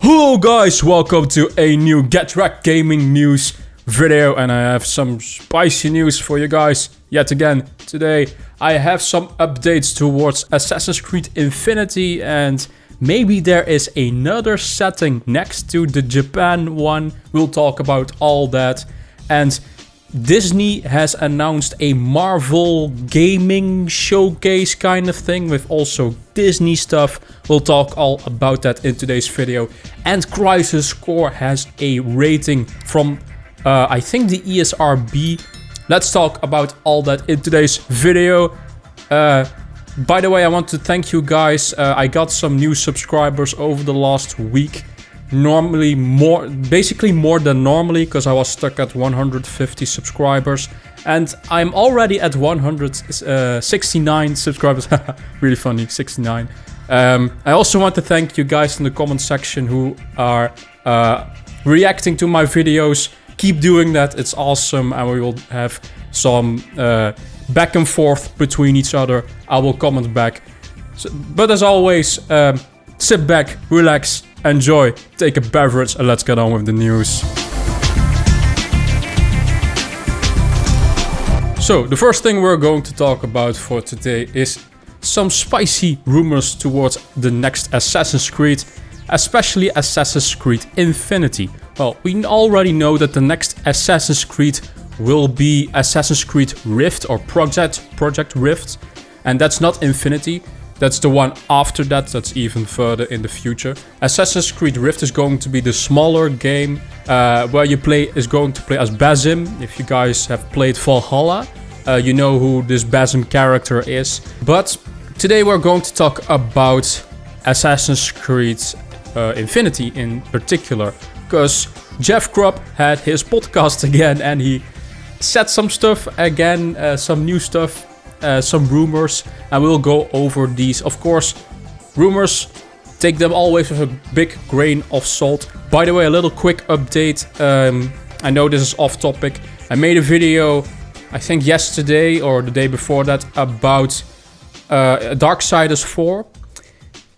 Hello guys, welcome to a new Get Rekt gaming news video, and I have some spicy news for you guys yet again. Today I have some updates towards Assassin's Creed Infinity, and maybe there is another setting next to the Japan one. We'll talk about all that. And Disney has announced a Marvel gaming showcase kind of thing with also Disney stuff. We'll talk all about that in today's video. And Crisis Core has a rating from, I think, the ESRB. Let's talk about all that in today's video. By the way, I want to thank you guys. I got some new subscribers over the last week. Basically more than normally, because I was stuck at 150 subscribers, and I'm already at 169 subscribers. Really funny, 69. I also want to thank you guys in the comment section who are reacting to my videos. Keep doing that, it's awesome, and we will have some back and forth between each other. I will comment back. But as always, sit back, relax, enjoy, take a beverage, and let's get on with the news. So, the first thing we're going to talk about for today is some spicy rumors towards the next Assassin's Creed, especially Assassin's Creed Infinity. Well, we already know that the next Assassin's Creed will be Assassin's Creed Rift or Project Rift, and that's not Infinity. That's the one after that, that's even further in the future. Assassin's Creed Rift is going to be the smaller game where you is going to play as Basim. If you guys have played Valhalla, you know who this Basim character is. But today we're going to talk about Assassin's Creed Infinity in particular, because Jeff Grubb had his podcast again and he said some stuff again, some new stuff. Some rumors, and we'll go over these. Of course, rumors, take them always with a big grain of salt. By the way, a little quick update. I know this is off topic. I made a video, I think yesterday or the day before that, about Darksiders 4.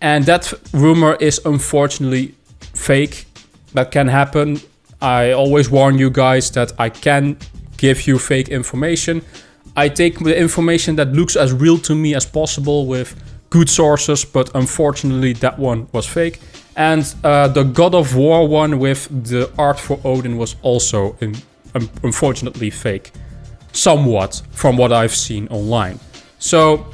And that rumor is unfortunately fake. That can happen. I always warn you guys that I can give you fake information. I take the information that looks as real to me as possible with good sources, but unfortunately that one was fake. And the God of War one with the art for Odin was also unfortunately fake. Somewhat, from what I've seen online. So,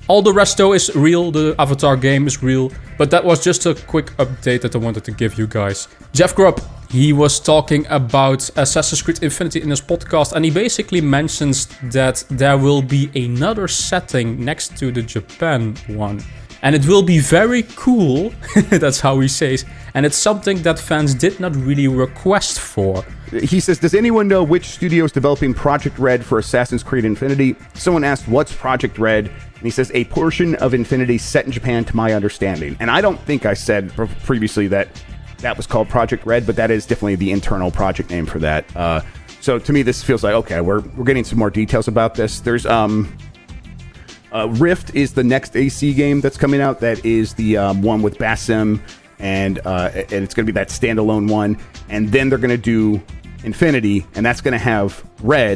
all the rest though is real, the Avatar game is real, but that was just a quick update that I wanted to give you guys. Jeff Grubb, he was talking about Assassin's Creed Infinity in his podcast, and he basically mentions that there will be another setting next to the Japan one. And it will be very cool, that's how he says, and it's something that fans did not really request for. He says, does anyone know which studio is developing Project Red for Assassin's Creed Infinity? Someone asked, what's Project Red? And he says, a portion of Infinity set in Japan to my understanding. And I don't think I said previously that was called Project Red, but that is definitely the internal project name for that. So to me, this feels like, okay, we're getting some more details about this. There's Rift is the next AC game that's coming out. That is the one with Basim, and it's going to be that standalone one. And then they're going to do Infinity, and that's going to have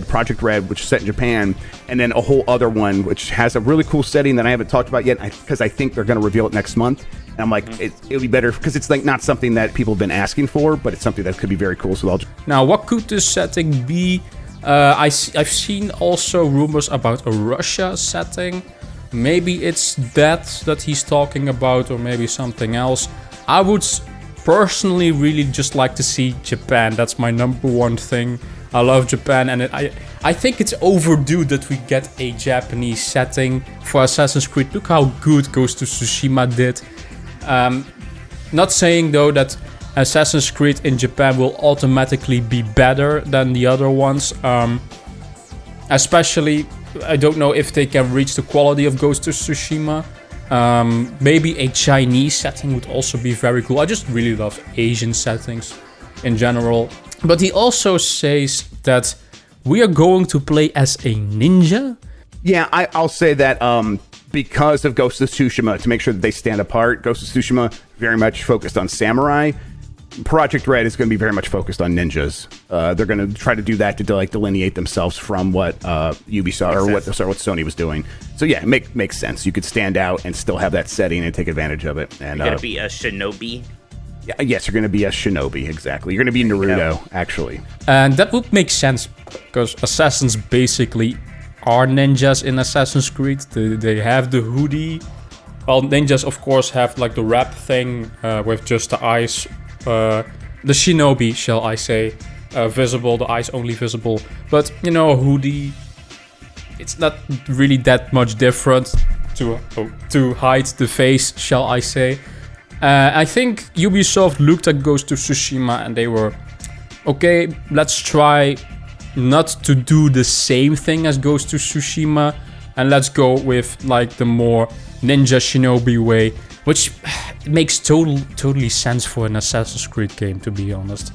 Project Red, which is set in Japan, and then a whole other one which has a really cool setting that I haven't talked about yet, because I think they're going to reveal it next month. And I'm like, it'll be better because it's like not something that people have been asking for, but it's something that could be very cool. So now, what could this setting be? I've seen also rumors about a Russia setting. Maybe it's that he's talking about, or maybe something else. I would personally really just like to see Japan. That's my number one thing. I love Japan, and I think it's overdue that we get a Japanese setting for Assassin's Creed. Look how good Ghost of Tsushima did. Not saying though that Assassin's Creed in Japan will automatically be better than the other ones. Especially, I don't know if they can reach the quality of Ghost of Tsushima. Maybe a Chinese setting would also be very cool. I just really love Asian settings in general. But he also says that we are going to play as a ninja. Yeah, I'll say that because of Ghost of Tsushima, to make sure that they stand apart. Ghost of Tsushima very much focused on samurai. Project Red is going to be very much focused on ninjas. They're going to try to do that to delineate themselves from what Ubisoft or what Sony was doing. So yeah, it makes sense. You could stand out and still have that setting and take advantage of it. And you're going to be a shinobi. Yes, you're going to be a shinobi. Exactly. You're going to be Naruto, actually. And that would make sense because assassins basically are ninjas in Assassin's Creed. They have the hoodie. Well, ninjas of course have like the wrap thing with just the eyes. The shinobi, shall I say, visible, the eyes only visible. But, you know, a hoodie, it's not really that much different to hide the face, shall I say. I think Ubisoft looked at Ghost of Tsushima and they were, okay, let's try not to do the same thing as Ghost of Tsushima, and let's go with like the more ninja shinobi way. Which makes totally sense for an Assassin's Creed game, to be honest.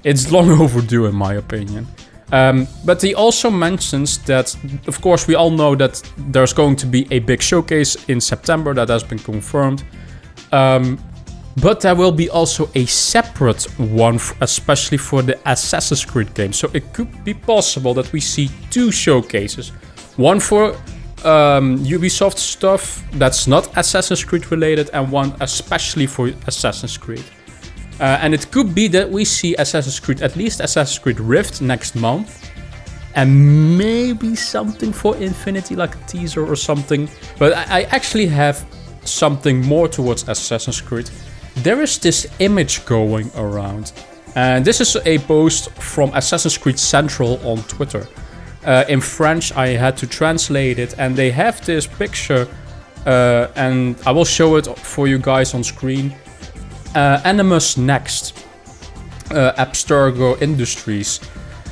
It's long overdue, in my opinion. But he also mentions that, of course, we all know that there's going to be a big showcase in September. That has been confirmed. But there will be also a separate one, especially for the Assassin's Creed game. So it could be possible that we see two showcases. One for Ubisoft stuff that's not Assassin's Creed related, and one especially for Assassin's Creed. And it could be that we see Assassin's Creed, at least Assassin's Creed Rift next month, and maybe something for Infinity, like a teaser or something. But I actually have something more towards Assassin's Creed. There is this image going around, and this is a post from Assassin's Creed Central on Twitter. In French, I had to translate it, and they have this picture, and I will show it for you guys on screen. Animus Next, Abstergo Industries.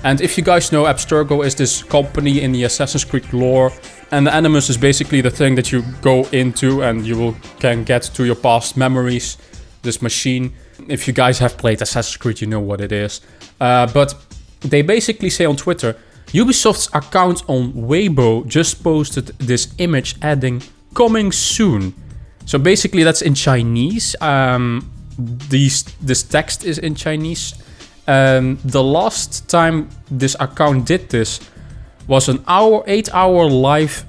And if you guys know, Abstergo is this company in the Assassin's Creed lore, and the Animus is basically the thing that you go into and you can get to your past memories, this machine. If you guys have played Assassin's Creed, you know what it is. But they basically say on Twitter, Ubisoft's account on Weibo just posted this image adding "coming soon." So basically that's in Chinese. This text is in Chinese. The last time this account did this was an 8-hour live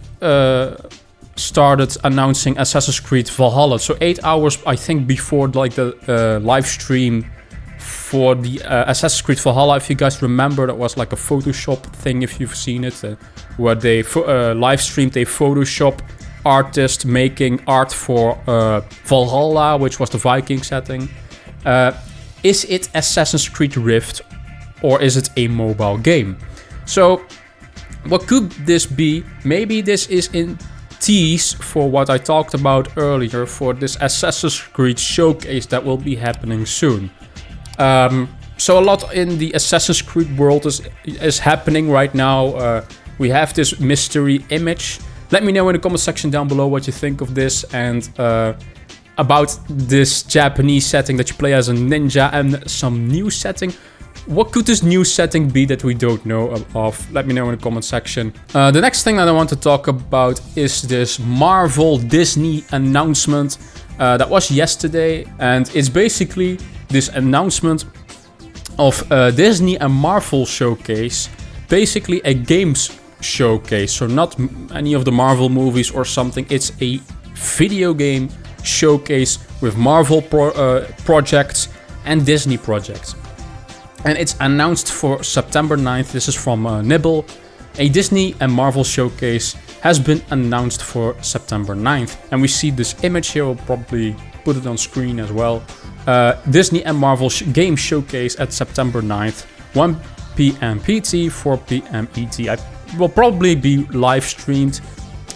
started announcing Assassin's Creed Valhalla. So 8 hours, I think, before like the live stream for the Assassin's Creed Valhalla. If you guys remember, that was like a Photoshop thing, if you've seen it, where they live streamed a Photoshop artist making art for Valhalla, which was the Viking setting. Is it Assassin's Creed Rift, or is it a mobile game? So what could this be? Maybe this is in tease for what I talked about earlier, for this Assassin's Creed showcase that will be happening soon. So a lot in the Assassin's Creed world is happening right now. We have this mystery image. Let me know in the comment section down below what you think of this, and about this Japanese setting that you play as a ninja, and some new setting. What could this new setting be that we don't know of? Let me know in the comment section. The next thing that I want to talk about is this Marvel Disney announcement that was yesterday, and it's basically this announcement of Disney and Marvel showcase, basically a games showcase. So not any of the Marvel movies or something. It's a video game showcase with Marvel projects and Disney projects. And it's announced for September 9th. This is from Nibble. A Disney and Marvel showcase has been announced for September 9th. And we see this image here. We'll probably put it on screen as well. Disney and Marvel game showcase at September 9th. 1 p.m. PT, 4 p.m. ET. I will probably be live streamed.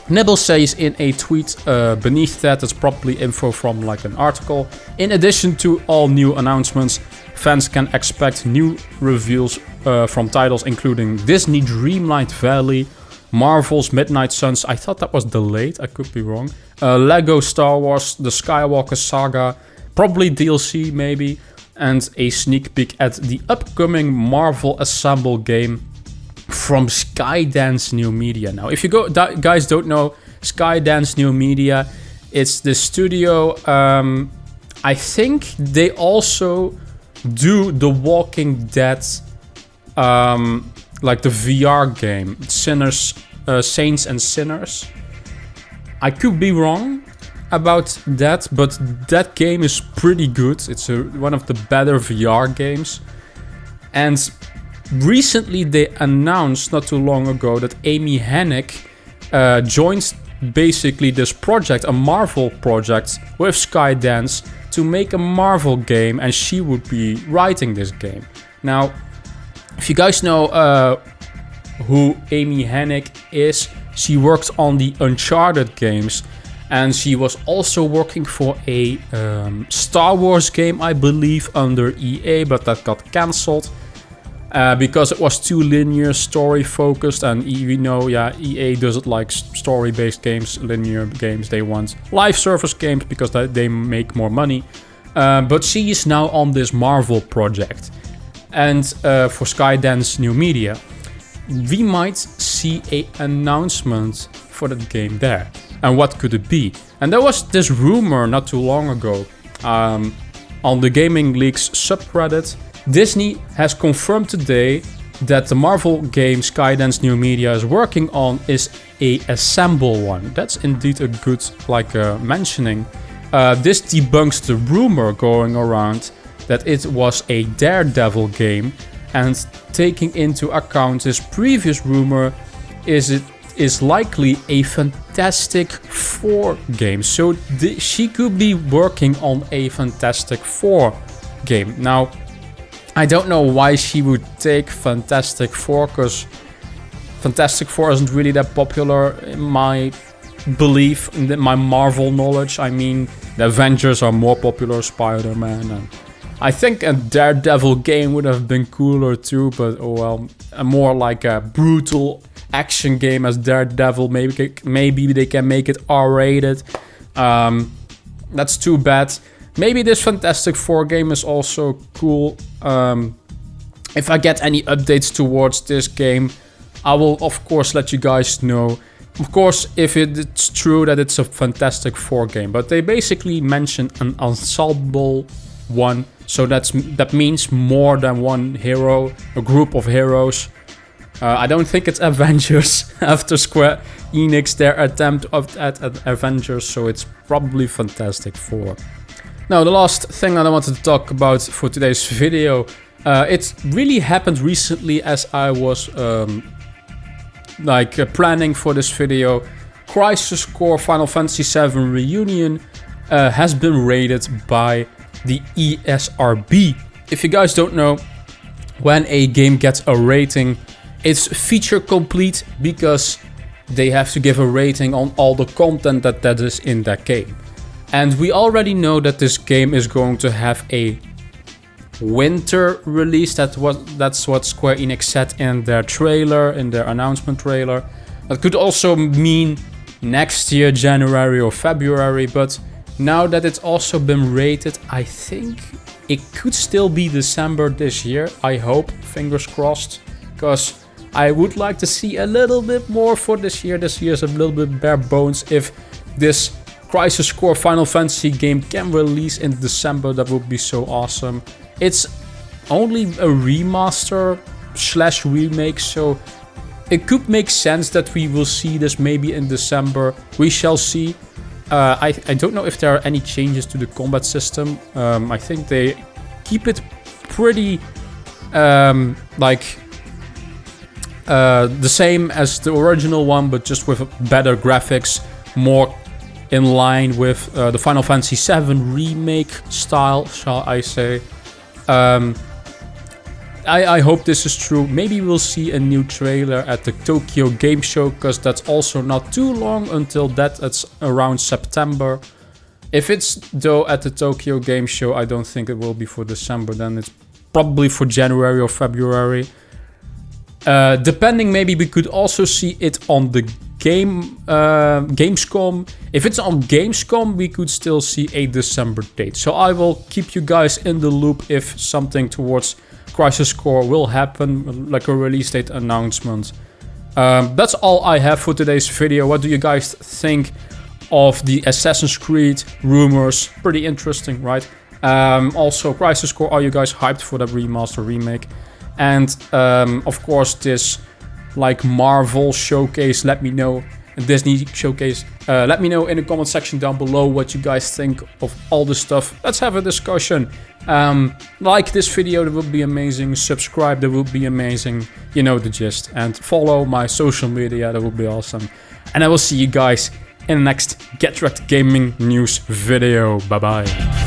Nibble says in a tweet beneath that's probably info from like an article. In addition to all new announcements, fans can expect new reveals from titles including Disney Dreamlight Valley, Marvel's Midnight Suns. I thought that was delayed, I could be wrong. Lego Star Wars, the Skywalker Saga, probably DLC maybe, and a sneak peek at the upcoming Marvel Assemble game from Skydance New Media. Now, if you guys don't know, Skydance New Media. It's the studio. I think they also do the Walking Dead, like the VR game, Saints and Sinners. I could be wrong about that, but that game is pretty good. It's one of the better VR games. And recently they announced not too long ago that Amy Hennig joins basically this project, a Marvel project with Skydance, to make a Marvel game, and she would be writing this game. Now, if you guys know who Amy Hennig is, she worked on the Uncharted games, and she was also working for a Star Wars game, I believe, under EA, but that got cancelled because it was too linear, story focused, and we know, EA doesn't like story-based games, linear games. They want live service games because they make more money. But she is now on this Marvel project, and for Skydance New Media, we might see an announcement for that game there. And what could it be? And there was this rumor not too long ago on the Gaming Leaks subreddit. Disney has confirmed today that the Marvel game Skydance New Media is working on is a assemble one. That's indeed a good mentioning. This debunks the rumor going around that it was a Daredevil game, and taking into account this previous rumor, is likely a Fantastic Four game. So she could be working on a Fantastic Four game. Now, I don't know why she would take Fantastic Four, because Fantastic Four isn't really that popular in my belief, in my Marvel knowledge. I mean, the Avengers are more popular, Spider-Man, and I think a Daredevil game would have been cooler too, but oh well, more like a brutal action game as Daredevil. Maybe they can make it R-rated. That's too bad. Maybe this Fantastic Four game is also cool. If I get any updates towards this game, I will of course let you guys know. Of course, if it's true that it's a Fantastic Four game, but they basically mention an ensemble one, so that means more than one hero, a group of heroes. I don't think it's Avengers after Square Enix, their attempt at Avengers, so it's probably Fantastic Four. Now, the last thing that I wanted to talk about for today's video, it really happened recently as I was planning for this video. Crisis Core Final Fantasy VII Reunion has been rated by the ESRB. If you guys don't know, when a game gets a rating, it's feature complete because they have to give a rating on all the content that is in that game. And we already know that this game is going to have a winter release. That's what Square Enix said in their trailer, in their announcement trailer. That could also mean next year, January or February, but now that it's also been rated, I think it could still be December this year. I hope, fingers crossed, because I would like to see a little bit more for this year. This year's a little bit bare bones. If this Crisis Core Final Fantasy game can release in December, that would be so awesome. It's only a remaster / remake, so it could make sense that we will see this maybe in December. We shall see. I don't know if there are any changes to the combat system. I think they keep it pretty the same as the original one, but just with better graphics, more in line with the Final Fantasy VII remake style, shall I say. I hope this is true. Maybe we'll see a new trailer at the Tokyo Game Show, because that's also not too long until that. It's around September. If it's though at the Tokyo Game Show, I don't think it will be for December. Then it's probably for January or February. Depending, maybe we could also see it on the Gamescom. If it's on Gamescom, we could still see a December date. So I will keep you guys in the loop if something towards Crisis Core will happen, like a release date announcement. That's all I have for today's video. What do you guys think of the Assassin's Creed rumors? Pretty interesting, right? Also, Crisis Core, are you guys hyped for that remaster remake? And of course, this like Marvel showcase, let me know. Disney showcase, let me know in the comment section down below what you guys think of all this stuff. Let's have a discussion. Like this video, that would be amazing. Subscribe, that would be amazing. You know the gist. And follow my social media, that would be awesome. And I will see you guys in the next Get Rekt Gaming News video. Bye bye.